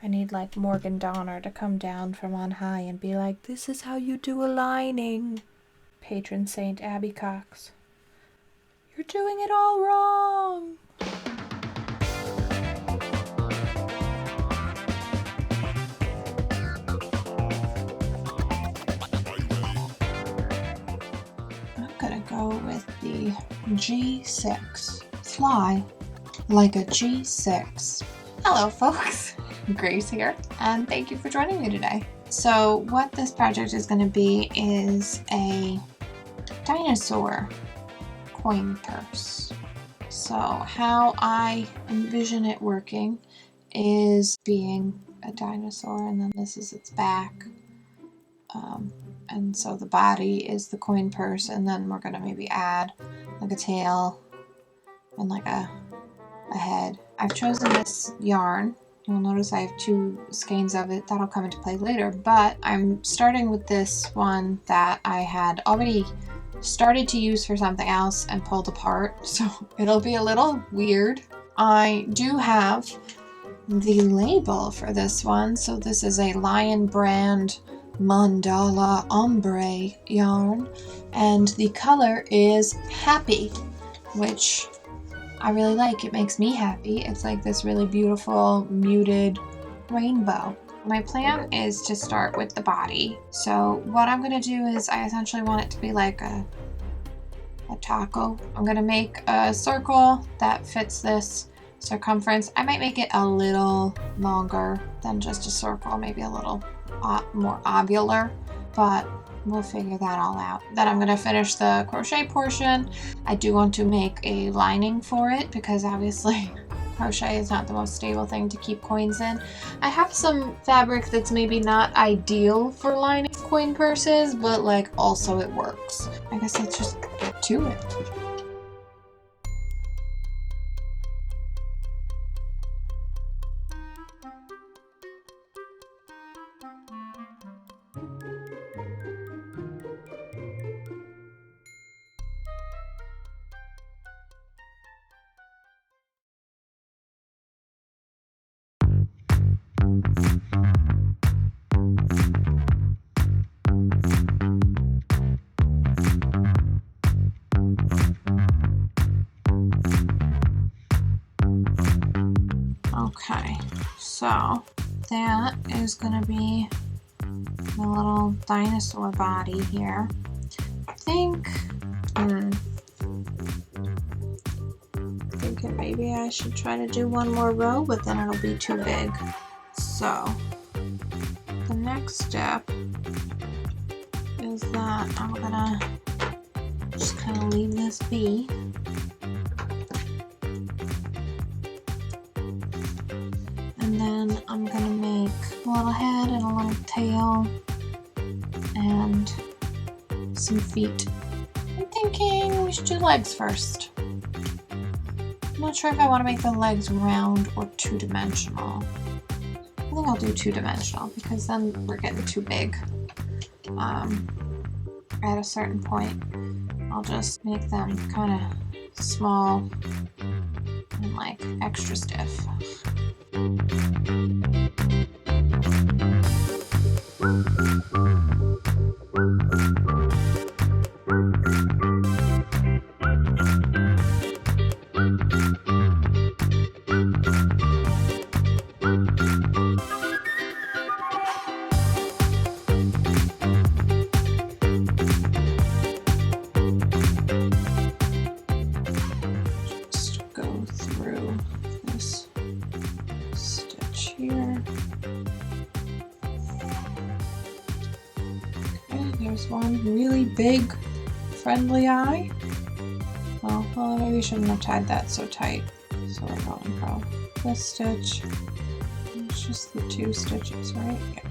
I need like Morgan Donner to come down from on high and be like, this is how you do a lining. Patron Saint Abby Cox. You're doing it all wrong. I'm gonna go with the G6. Fly like a G6. Hello folks, Grace here, and thank you for joining me today. So what this project is going to be is a dinosaur coin purse. So how I envision it working is being a dinosaur, and then this is its back. And so the body is the coin purse, and then we're going to maybe add like a tail and like a head. I've chosen this yarn. You'll notice I have 2 skeins of it. That'll come into play later, but I'm starting with this one that I had already started to use for something else and pulled apart, so it'll be a little weird. I do have the label for this one. So this is a Lion brand mandala ombre yarn, and the color is happy, which I really like. It makes me happy. It's like this really beautiful muted rainbow. My plan is to start with the body. So what I'm going to do is I essentially want it to be like a taco. I'm going to make a circle that fits this circumference. I might make it a little longer than just a circle, maybe a little more ovular, but we'll figure that all out. Then I'm going to finish the crochet portion. I do want to make a lining for it because obviously crochet is not the most stable thing to keep coins in. I have some fabric that's maybe not ideal for lining coin purses, but like also it works. I guess let's just get to it. Okay, so that is going to be the little dinosaur body here. I think, thinking maybe I should try to do one more row, but then it'll be too big. So the next step is that I'm gonna just kind of leave this be. And then I'm gonna make a little head and a little tail and some feet. I'm thinking we should do legs first. I'm not sure if I want to make the legs round or 2-dimensional. I think I'll do 2-dimensional because then we're getting too big. At a certain point, I'll just make them kind of small and like extra stiff. Just go through this stitch here. Okay, there's one really big friendly eye. Well, maybe we shouldn't have tied that so tight. So we're going from this stitch. It's just the 2 stitches, right? Yeah.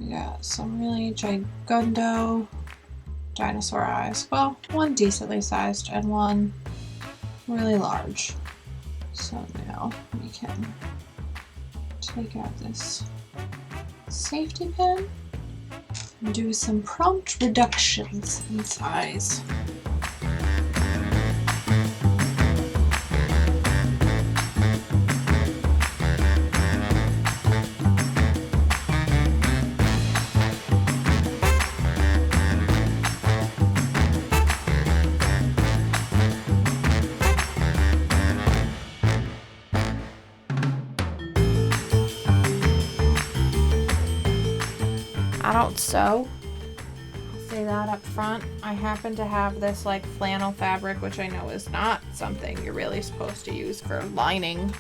We got some really gigundo dinosaur eyes. Well, one decently sized and one really large. So now we can take out this safety pin and do some prompt reductions in size. I don't sew. I'll say that up front. I happen to have this like flannel fabric, which I know is not something you're really supposed to use for lining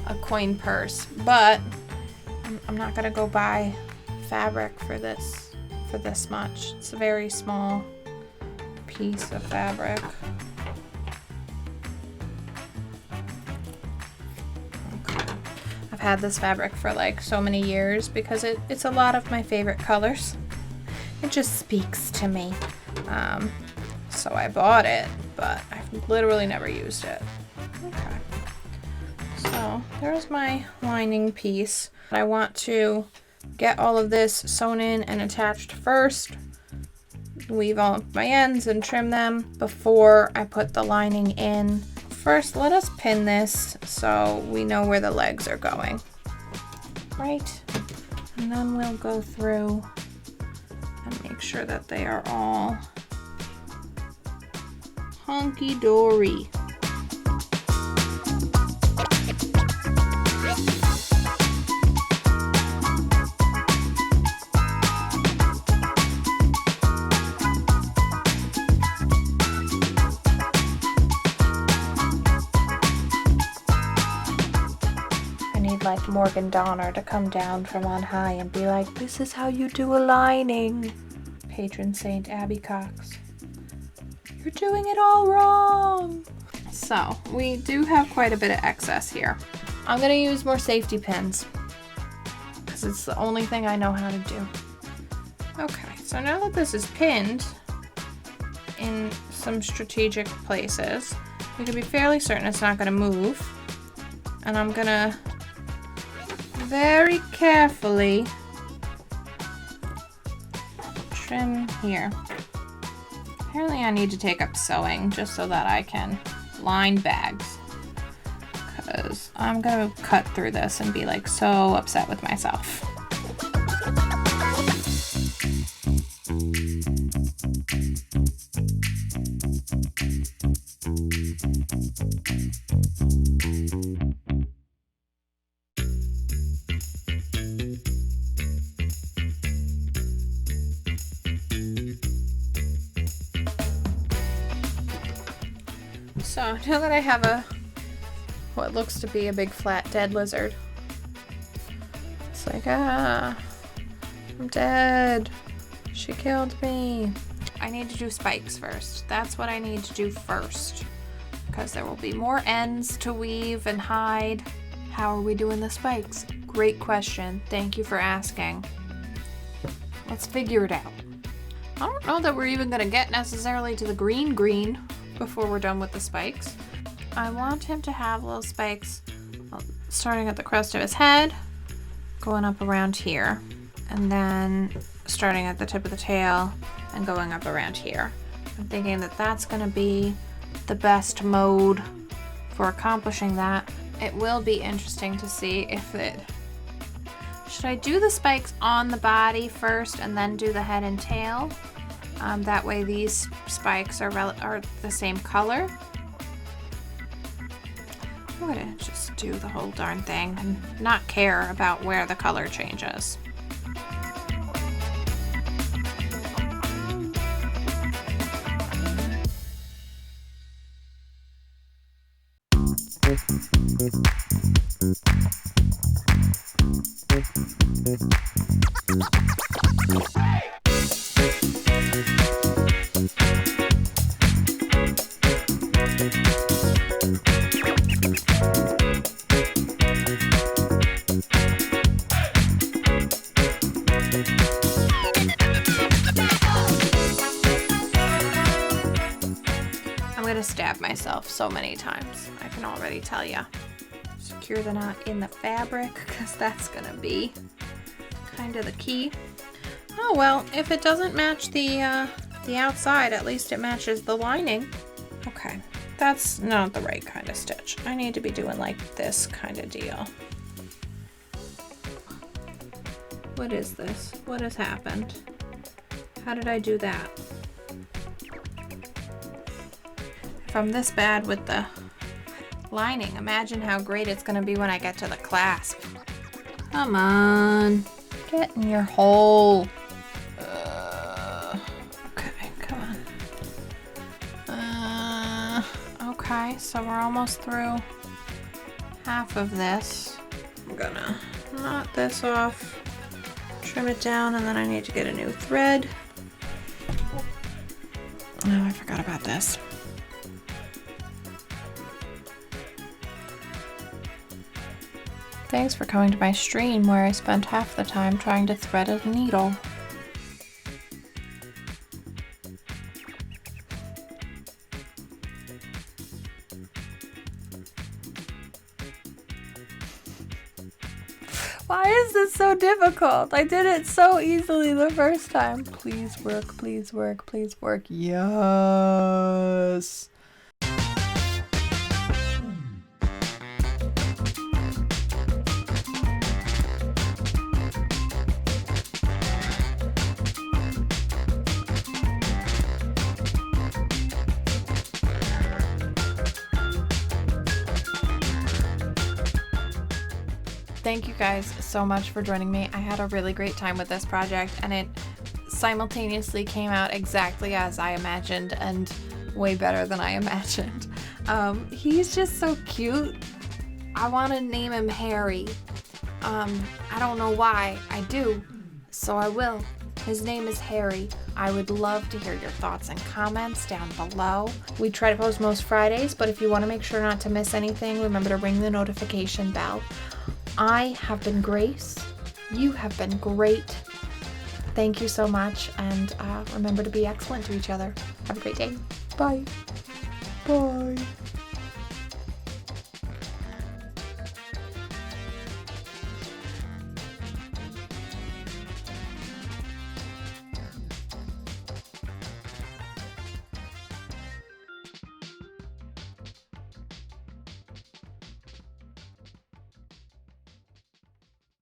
a coin purse, but I'm not gonna go buy fabric for this much. It's a very small piece of fabric. I've had this fabric for like so many years because it's a lot of my favorite colors. It just speaks to me. So I bought it, but I've literally never used it. Okay. So there's my lining piece. I want to get all of this sewn in and attached first. Weave all of my ends and trim them before I put the lining in. First, let us pin this so we know where the legs are going. Right? And then we'll go through and make sure that they are all hunky-dory. Like Morgan Donner to come down from on high and be like, this is how you do a lining. Patron Saint Abby Cox. You're doing it all wrong. So we do have quite a bit of excess here. I'm gonna use more safety pins because it's the only thing I know how to do. Okay, so now that this is pinned in some strategic places, you can be fairly certain it's not gonna move. And I'm gonna very carefully trim here. Apparently I need to take up sewing just so that I can line bags, because I'm gonna cut through this and be like so upset with myself. So now that I have what looks to be a big flat dead lizard, it's like, I'm dead. She killed me. I need to do spikes first. That's what I need to do first, because there will be more ends to weave and hide. How are we doing the spikes? Great question. Thank you for asking. Let's figure it out. I don't know that we're even gonna get necessarily to the green before we're done with the spikes. I want him to have little spikes starting at the crest of his head, going up around here, and then starting at the tip of the tail and going up around here. I'm thinking that that's going to be the best mode for accomplishing that. It will be interesting to see if should I do the spikes on the body first and then do the head and tail? That way these spikes are the same color. I'm gonna just do the whole darn thing and not care about where the color changes. Stab myself so many times, I can already tell you. Secure the knot in the fabric, because that's gonna be kind of the key. Oh well, if it doesn't match the outside, at least it matches the lining. Okay, that's not the right kind of stitch. I need to be doing like this kind of deal. What is this? What has happened? How did I do that? If I'm this bad with the lining, imagine how great it's gonna be when I get to the clasp. Come on, get in your hole. Okay, come on. Okay, so we're almost through half of this. I'm gonna knot this off, trim it down, and then I need to get a new thread. Oh, I forgot about this. Thanks for coming to my stream where I spent half the time trying to thread a needle. Why is this so difficult? I did it so easily the first time. Please work, please work, please work. Yes. Thank you guys so much for joining me. I had a really great time with this project, and it simultaneously came out exactly as I imagined and way better than I imagined. He's just so cute. I want to name him Harry. I don't know why. I do, so I will. His name is Harry. I would love to hear your thoughts and comments down below. We try to post most Fridays, but if you want to make sure not to miss anything, remember to ring the notification bell. I have been Grace. You have been great. Thank you so much, and remember to be excellent to each other. Have a great day. Bye. Bye.